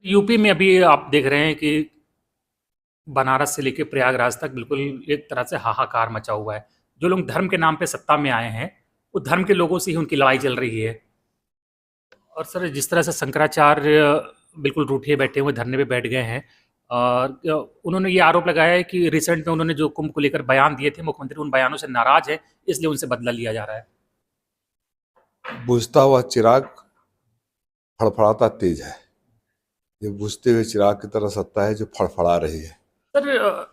UP में अभी आप देख रहे हैं कि बनारस से लेके प्रयागराज तक बिल्कुल एक तरह से हाहाकार मचा हुआ है। जो लोग धर्म के नाम पे सत्ता में आए हैं, वो धर्म के लोगों से ही उनकी लड़ाई चल रही है। और सर जिस तरह से शंकराचार्य बिल्कुल रूठे बैठे हुए धरने पे बैठ गए हैं और उन्होंने ये आरोप लगाया है कि रिसेंट में उन्होंने जो कुंभ को लेकर बयान दिए थे, मुख्यमंत्री उन बयानों से नाराज है, इसलिए उनसे बदला लिया जा रहा है। बुझता हुआ चिराग फड़फड़ाता तेज है। ये बुझते हुए चिराग की तरह सत्ता है जो फड़फड़ा रही है। सर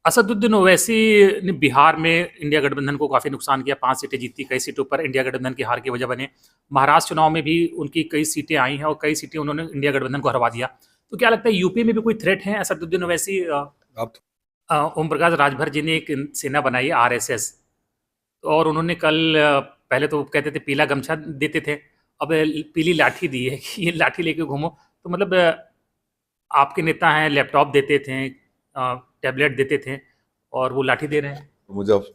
असदुद्दीन ओवैसी ने बिहार में इंडिया गठबंधन को काफ़ी नुकसान किया, 5 सीटें जीती, कई सीटों पर इंडिया गठबंधन की हार की वजह बने। महाराष्ट्र चुनाव में भी उनकी कई सीटें आई हैं और कई सीटें उन्होंने इंडिया गठबंधन को हरवा दिया। तो क्या लगता है यूपी में भी कोई थ्रेट है असदुद्दीन ओवैसी? आप ओम प्रकाश राजभर जी ने एक सेना बनाई है आरएसएस, और उन्होंने कल पहले तो कहते थे पीला गमछा देते थे, अब पीली लाठी दी है कि ये लाठी लेके घूमो। तो मतलब आपके नेता हैं, लैपटॉप देते थे, टैबलेट देते थे, और वो लाठी दे रहे हैं। तो मुझे अब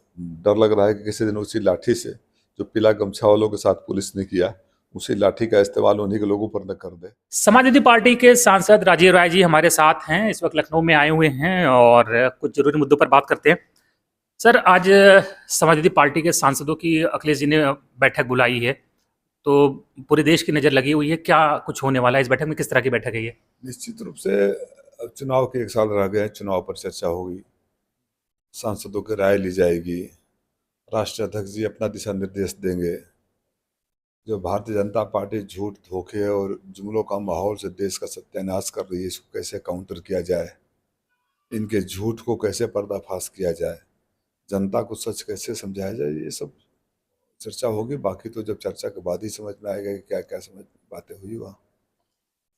डर लग रहा है कि किसी दिन उसी लाठी से जो पीला गमछा वालों के साथ पुलिस ने किया, उसी लाठी का इस्तेमाल उन्हीं के लोगों पर न कर दे। समाजवादी पार्टी के सांसद राजीव राय जी हमारे साथ हैं, इस वक्त लखनऊ में आए हुए हैं और कुछ जरूरी मुद्दों पर बात करते हैं। सर आज समाजवादी पार्टी के सांसदों की अखिलेश जी ने बैठक बुलाई है, तो पूरे देश की नज़र लगी हुई है, क्या कुछ होने वाला है इस बैठक में? किस तरह की बैठक है ये? निश्चित रूप से अब चुनाव के 1 साल रह गए हैं, चुनाव पर चर्चा होगी, सांसदों की राय ली जाएगी, राष्ट्रीय अध्यक्ष जी अपना दिशा निर्देश देंगे। जो भारतीय जनता पार्टी झूठ, धोखे और जुमलों का माहौल से देश का सत्यानाश कर रही है, इसको कैसे काउंटर किया जाए, इनके झूठ को कैसे पर्दाफाश किया जाए, जनता को सच कैसे समझाया जाए, ये सब चर्चा होगी। बाकी तो जब चर्चा के बाद ही समझ में आएगा कि क्या क्या समझ बातें हुई वहाँ।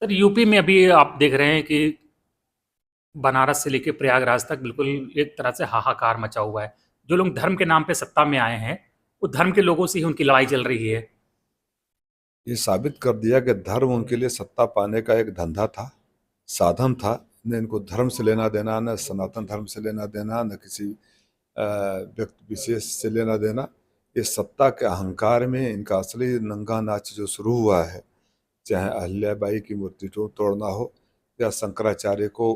सर यूपी में अभी आप देख रहे हैं कि बनारस से लेके प्रयागराज तक बिल्कुल एक तरह से हाहाकार मचा हुआ है। जो लोग धर्म के नाम पे सत्ता में आए हैं, वो धर्म के लोगों से ही उनकी लड़ाई चल रही है। ये साबित कर दिया कि धर्म उनके लिए सत्ता पाने का एक धंधा था, साधन था। न इनको धर्म से लेना देना, न सनातन धर्म से लेना देना, न किसी व्यक्ति विशेष से लेना देना। ये सत्ता के अहंकार में इनका असली नंगा नाच जो शुरू हुआ है, चाहे अहिल्याबाई की मूर्ति तोड़ना हो या शंकराचार्य को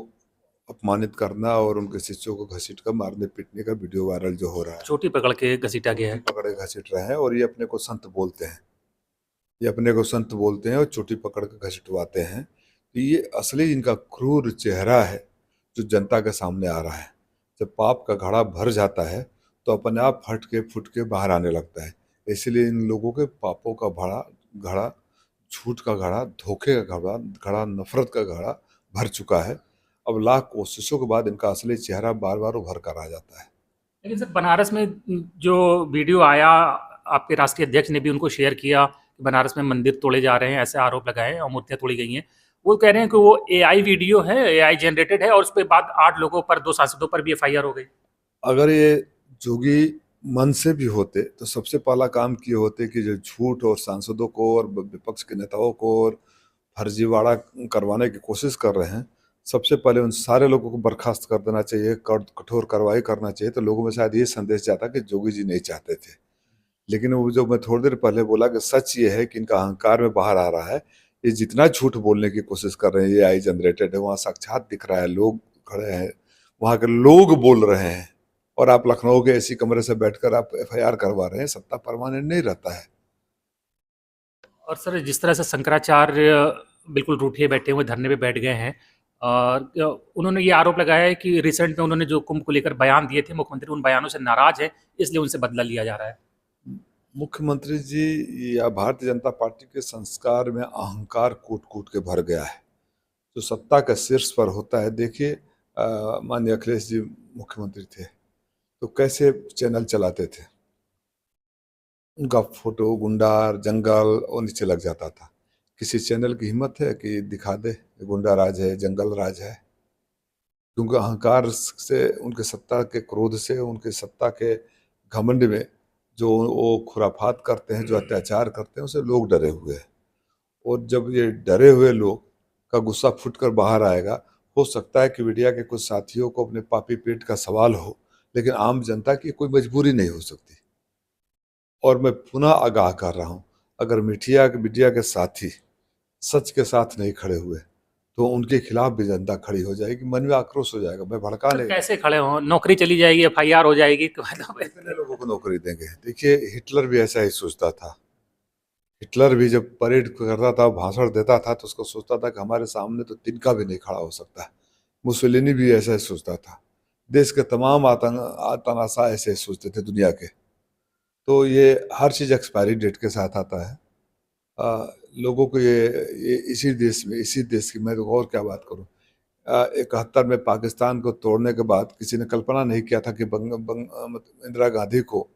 अपमानित करना और उनके शिष्यों को घसीट कर मारने पीटने का वीडियो वायरल जो हो रहा है, चोटी पकड़ के घसीटा गया चोटी है। पकड़े घसीट रहे हैं। और ये अपने को संत बोलते हैं, ये अपने को संत बोलते हैं और चोटी पकड़ के घसीटवाते हैं। तो ये असली इनका क्रूर चेहरा है जो जनता के सामने आ रहा है। जब पाप का घड़ा भर जाता है तो अपने आप फुट के बाहर आने लगता है। इसलिए इन लोगों के पापों का घड़ा, झूठ का घड़ा, धोखे का घड़ा, नफरत का घड़ा भर चुका है। अब लाख कोशिशों के बाद इनका असली चेहरा बार बार उभर कर आ जाता है। लेकिन सर बनारस में जो वीडियो आया, आपके राष्ट्रीय अध्यक्ष ने भी उनको शेयर किया कि बनारस में मंदिर तोड़े जा रहे हैं, ऐसे आरोप लगाए हैं और मूर्तियां तोड़ी गई हैं। वो कह रहे हैं कि वो एआई वीडियो है, एआई जनरेटेड है, और उस पर बाद 8 लोगों पर, 2 सांसदों पर भी एफआईआर हो गई। अगर ये जोगी मन से भी होते तो सबसे पहला काम किए होते कि जो झूठ और सांसदों को और विपक्ष के नेताओं को और फर्जीवाड़ा करवाने की कोशिश कर रहे हैं, सबसे पहले उन सारे लोगों को बर्खास्त कर देना चाहिए, कठोर कार्रवाई करना चाहिए। तो लोगों में शायद ये संदेश जाता कि जोगी जी नहीं चाहते थे। लेकिन वो जो मैं थोड़ी देर पहले बोला कि सच ये है कि इनका अहंकार में बाहर आ रहा है। ये जितना झूठ बोलने की कोशिश कर रहे हैं, ये आई जनरेटेड है, वहाँ साक्षात दिख रहा है, लोग खड़े हैं, वहाँ के लोग बोल रहे हैं। और आप लखनऊ के एसी कमरे से बैठकर आप एफआईआर करवा रहे हैं। सत्ता परमानेंट नहीं रहता है। और सर जिस तरह से शंकराचार्य बिल्कुल रूठे बैठे हुए धरने पे बैठ गए हैं और उन्होंने ये आरोप लगाया है कि रिसेंट में उन्होंने जो कुंभ को लेकर बयान दिए थे, मुख्यमंत्री उन बयानों से नाराज है, इसलिए उनसे बदला लिया जा रहा है। मुख्यमंत्री जी या भारतीय जनता पार्टी के संस्कार में अहंकार कूट कूट के भर गया है। जो सत्ता का शीर्ष पर होता है, देखिए माननीय अखिलेश जी मुख्यमंत्री थे तो कैसे चैनल चलाते थे। उनका फोटो गुंडा, जंगल और नीचे लग जाता था। किसी चैनल की हिम्मत है कि दिखा दे गुंडा राज है, जंगल राज है? क्योंकि अहंकार से, उनके सत्ता के क्रोध से, उनके सत्ता के घमंड में जो वो खुराफात करते हैं, जो अत्याचार करते हैं, उसे लोग डरे हुए हैं। और जब ये डरे हुए लोग का गुस्सा फूट कर बाहर आएगा, हो सकता है कि मीडिया के कुछ साथियों को अपने पापी पेट का सवाल हो, लेकिन आम जनता की कोई मजबूरी नहीं हो सकती। और मैं पुनः आगाह कर रहा हूँ, अगर मीडिया के साथी सच के साथ नहीं खड़े हुए तो उनके खिलाफ भी जनता खड़ी हो जाएगी, मन में आक्रोश हो जाएगा, मैं भड़का सर लेगा। कैसे खड़े हों? नौकरी चली जाएगी, एफआईआर हो जाएगी तो मतलब कितने लोगों को नौकरी देंगे? देखिए, हिटलर भी ऐसा ही सोचता था। हिटलर भी जब परेड करता था, भाषण देता था, तो उसको सोचता था कि हमारे सामने तो तिनका भी नहीं खड़ा हो सकता। मुसोलिनी भी ऐसा ही सोचता था। देश के तमाम तानाशाह ऐसे ही सोचते थे दुनिया के। तो ये हर चीज़ एक्सपायरी डेट के साथ आता है। अ, लोगों को ये इसी देश की मैं तो और क्या बात करूं। 71 में पाकिस्तान को तोड़ने के बाद किसी ने कल्पना नहीं किया था कि इंदिरा गांधी को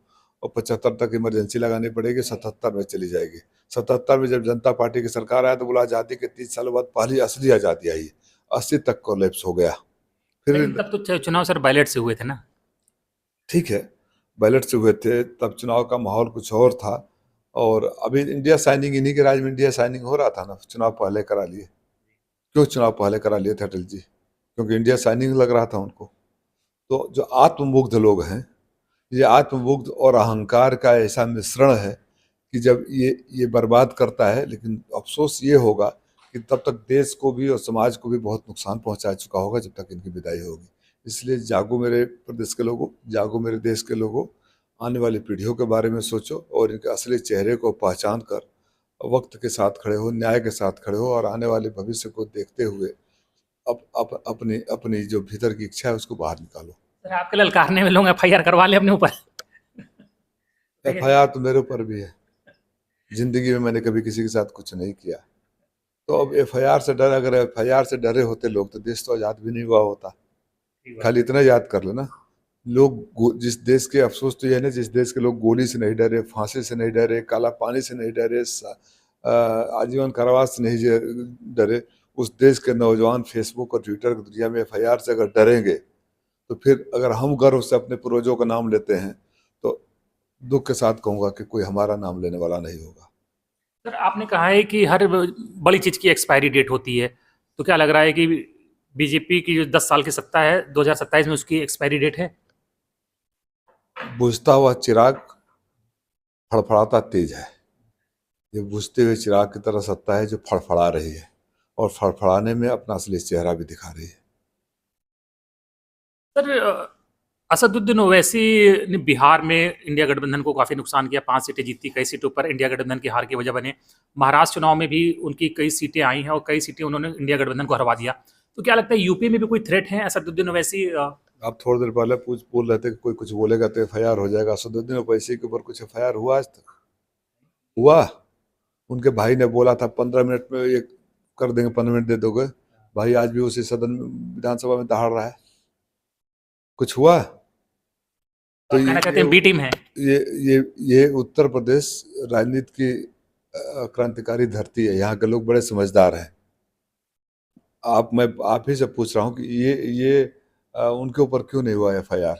और 75 तक इमरजेंसी लगानी पड़ेगी, 77 में चली जाएगी। 77 में जब जनता पार्टी की सरकार आया तो बोला आज़ादी के 30 साल बाद पहली असली आज़ादी आई। 80 तक कोलैप्स हो गया। लेकिन फिर तब तो चुनाव सर बैलेट से हुए थे ना? ठीक है, बैलेट से हुए थे, तब चुनाव का माहौल कुछ और था। और अभी इंडिया साइनिंग, इन्हीं के राज में इंडिया साइनिंग हो रहा था ना, चुनाव पहले करा लिए। क्यों चुनाव पहले करा लिए थे अटल जी? क्योंकि इंडिया साइनिंग लग रहा था उनको। तो जो आत्ममुग्ध लोग हैं, ये आत्ममुग्ध और अहंकार का ऐसा मिश्रण है कि जब ये बर्बाद करता है, लेकिन अफसोस ये होगा कि तब तक देश को भी और समाज को भी बहुत नुकसान पहुंचा चुका होगा जब तक इनकी विदाई होगी। इसलिए जागो मेरे प्रदेश के लोगों, जागो मेरे देश के लोगों, आने वाली पीढ़ियों के बारे में सोचो और इनके असली चेहरे को पहचान कर वक्त के साथ खड़े हो, न्याय के साथ खड़े हो और आने वाले भविष्य को देखते हुए अपनी अपनी जो भीतर की इच्छा है उसको बाहर निकालो। सर आपके ललकारने में लोग एफआईआर करवा ले अपने ऊपर। एफआईआर तो मेरे ऊपर भी है। जिंदगी में मैंने कभी किसी के साथ कुछ नहीं किया। तो अब एफआईआर से डर, अगर एफआईआर से डरे होते लोग तो देश तो आज़ाद भी नहीं हुआ होता। खाली इतना याद कर लेना, जिस देश के, अफसोस तो यह है ना, जिस देश के लोग गोली से नहीं डरे, फांसी से नहीं डरे, काला पानी से नहीं डरे, आजीवन कारावास से नहीं डरे, उस देश के नौजवान फेसबुक और ट्विटर की दुनिया में एफआईआर से अगर डरेंगे, तो फिर अगर हम गर्व से अपने पूर्वजों का नाम लेते हैं तो दुख के साथ कहूंगा कि कोई हमारा नाम लेने वाला नहीं होगा। सर आपने कहा है कि हर बड़ी चीज़ की एक्सपायरी डेट होती है, तो क्या लग रहा है कि बीजेपी की जो 10 साल की सत्ता है 2027 में उसकी एक्सपायरी डेट है? बुझता हुआ चिराग फड़फड़ाता तेज है। ये बुझते हुए चिराग की तरह सत्ता है जो फड़फड़ा रही है और फड़फड़ाने में अपना असली चेहरा भी दिखा रही है। सर असदुद्दीन ओवैसी ने बिहार में इंडिया गठबंधन को काफ़ी नुकसान किया, 5 सीटें जीती, कई सीटों पर इंडिया गठबंधन की हार की वजह बने। महाराष्ट्र चुनाव में भी उनकी कई सीटें आई हैं और कई सीटें उन्होंने इंडिया गठबंधन को हरवा दिया। तो क्या लगता है यूपी में भी कोई थ्रेट है असदुद्दीन ओवैसी? आप थोड़ी देर पहले बोल रहे थे कि कोई कुछ बोलेगा तो एफआईआर हो जाएगा। असदुद्दीन ओवैसी के ऊपर कुछ एफआईआर हुआ आज तक? हुआ? उनके भाई ने बोला था 15 मिनट में ये कर देंगे, 15 मिनट दे दोगे। भाई आज भी उसी सदन में, विधानसभा में दहाड़ रहा है। कुछ हुआ? तो आप कहना चाहते हैं बी टीम है? ये ये ये उत्तर प्रदेश राजनीति की क्रांतिकारी धरती है। यहाँ के लोग बड़े समझदार हैं। मैं आप ही से पूछ रहा हूँ कि ये उनके ऊपर क्यों नहीं हुआ एफआईआर?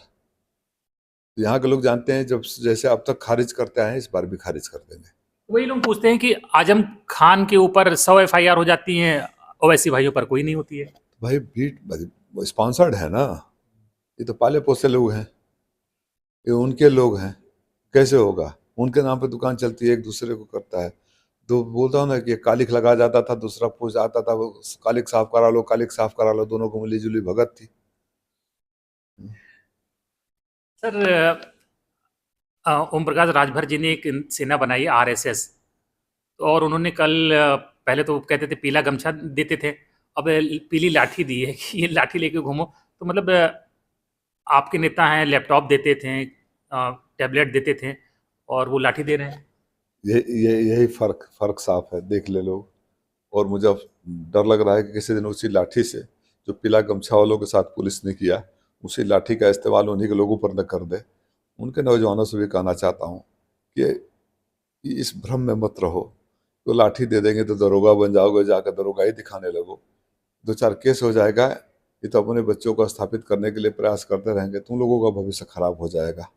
यहाँ के लोग जानते हैं, जब जैसे अब तक खारिज करते आए हैं, इस बार भी खारिज कर देंगे। वही लोग पूछते हैं कि आजम खान के ऊपर 100 एफआईआर हो जाती हैं, ओवैसी भाइयों पर कोई नहीं होती है। भाई स्पॉन्सर्ड है ना, ये तो पाले पोसे लोग हैं, ये उनके लोग हैं। कैसे होगा? उनके नाम पे दुकान चलती है, एक दूसरे को करता है। तो बोलता हूँ ना कि कालिख लगा जाता था, दूसरा पूछ आता था, वो कालिख साफ करा लो, कालिख साफ करा लो, दोनों को मिली जुली भगत थी। सर ओम प्रकाश राजभर जी ने एक सेना बनाई आरएसएस, और उन्होंने कल पहले तो कहते थे पीला गमछा देते थे, अब पीली लाठी दी है कि ये लाठी लेके घूमो। तो मतलब आपके नेता हैं, लैपटॉप देते थे, टैबलेट देते थे, और वो लाठी दे रहे हैं। यही फर्क साफ है, देख ले लोग। और मुझे अब डर लग रहा है कि किसी दिन उसी लाठी से जो पीला गमछा वालों के साथ पुलिस ने किया, उसी लाठी का इस्तेमाल उन्हीं के लोगों पर न कर दे। उनके नौजवानों से भी कहना चाहता हूँ कि इस भ्रम में मत रहो। तो लाठी दे देंगे तो दरोगा बन जाओगे, जाकर दरोगाई दिखाने लगो, 2-4 केस हो जाएगा। ये तो अपने बच्चों को स्थापित करने के लिए प्रयास करते रहेंगे, तुम लोगों का भविष्य खराब हो जाएगा।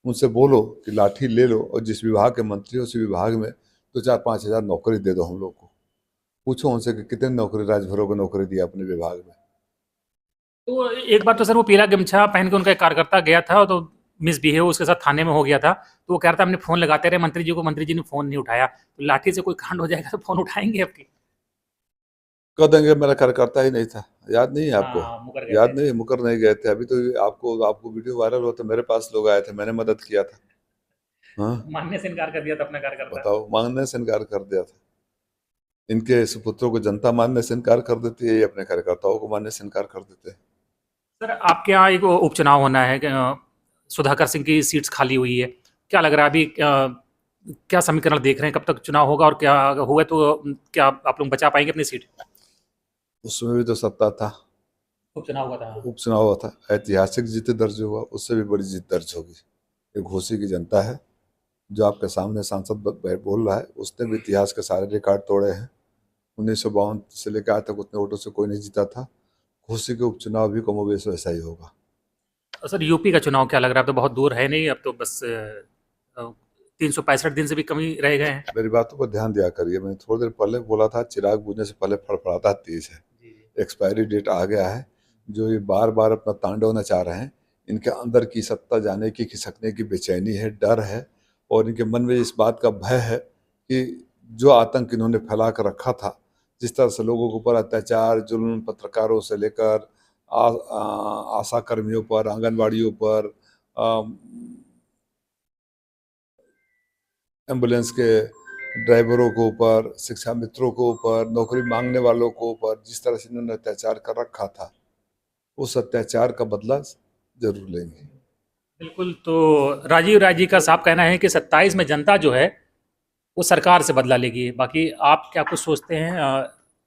उनसे बोलो कि लाठी ले लो और जिस विभाग के मंत्री हो उसी विभाग में 2-4-5 हज़ार नौकरी दे दो हम लोग को। पूछो उनसे कि कितने नौकरी राजभरों को नौकरी दी अपने विभाग में। तो एक बार तो सर वो पीला गमछा पहन के उनका एक कार्यकर्ता गया था, तो मिसबिहेव उसके साथ थाने में हो गया था, तो वो कह रहा था हमने फ़ोन लगाते रहे मंत्री जी को, मंत्री जी ने फ़ोन नहीं उठाया। तो लाठी से कोई कांड हो जाएगा तो फ़ोन उठाएंगे आपकी? कह देंगे मेरा कार्यकर्ता ही नहीं था। याद नहीं है आपको? हाँ, मुकर गए याद थे। नहीं, मुकर नहीं गए थे। अभी तो आपको आपको वीडियो वायरल हुआ तो मेरे पास लोग आए थे, मैंने मदद किया था। हाँ, मानने से इनकार कर दिया था अपना कार्यकर्ता। बताओ, मानने से इनकार कर दिया था। इनके सुपुत्रों को जनता मानने से इनकार कर देती है, ये अपने कार्यकर्ताओं को मानने से इनकार कर देते हैं। सर, आपके यहाँ एक उपचुनाव होना है सुधाकर सिंह की सीट्स खाली हुई है। क्या लग रहा है अभी क्या समीकरण देख रहे हैं, कब तक चुनाव होगा और क्या हुआ तो क्या आप लोग बचा पाएंगे अपनी सीट? उसमें भी तो सत्ता था, उपचुनाव हुआ था। उपचुनाव हुआ था, ऐतिहासिक जीत दर्ज हुआ, उससे भी बड़ी जीत दर्ज होगी। ये घोसी की जनता है, जो आपके सामने सांसद बोल रहा है, उसने भी इतिहास के सारे रिकॉर्ड तोड़े हैं। 1952 से लेकर आज तक उतने वोटों से कोई नहीं जीता था। घोसी के उपचुनाव भी कमोबेश वैसा ही होगा। सर, यूपी का चुनाव क्या लग रहा है? अब तो बहुत दूर है नहीं, अब तो बस 365 दिन से भी कम ही रह गए हैं। मेरी बातों पर ध्यान दिया करिए, मैंने थोड़ी देर पहले बोला था चिराग बुझने से पहले फड़फड़ाता तेज है। जी, जी। एक्सपायरी डेट आ गया है। जो ये बार बार अपना तांडव नचा रहे हैं, इनके अंदर की सत्ता जाने की, खिसकने की बेचैनी है, डर है, और इनके मन में इस बात का भय है कि जो आतंक इन्होंने फैला कर रखा था, जिस तरह से लोगों के ऊपर अत्याचार, जुल्म, पत्रकारों से लेकर आशा कर्मियों पर, आंगनबाड़ियों पर, एम्बुलेंस के ड्राइवरों के ऊपर, शिक्षा मित्रों के ऊपर, नौकरी मांगने वालों के ऊपर जिस तरह से इन्होंने अत्याचार कर रखा था, उस अत्याचार का बदला जरूर लेंगे। बिल्कुल। तो राजीव राय जी का साफ कहना है कि 27 में जनता जो है वो सरकार से बदला लेगी। बाकी आप क्या कुछ सोचते हैं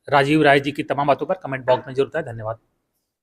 राजीव राय जी की तमाम बातों पर? कमेंट बॉक्स में जरूर बताएं। धन्यवाद।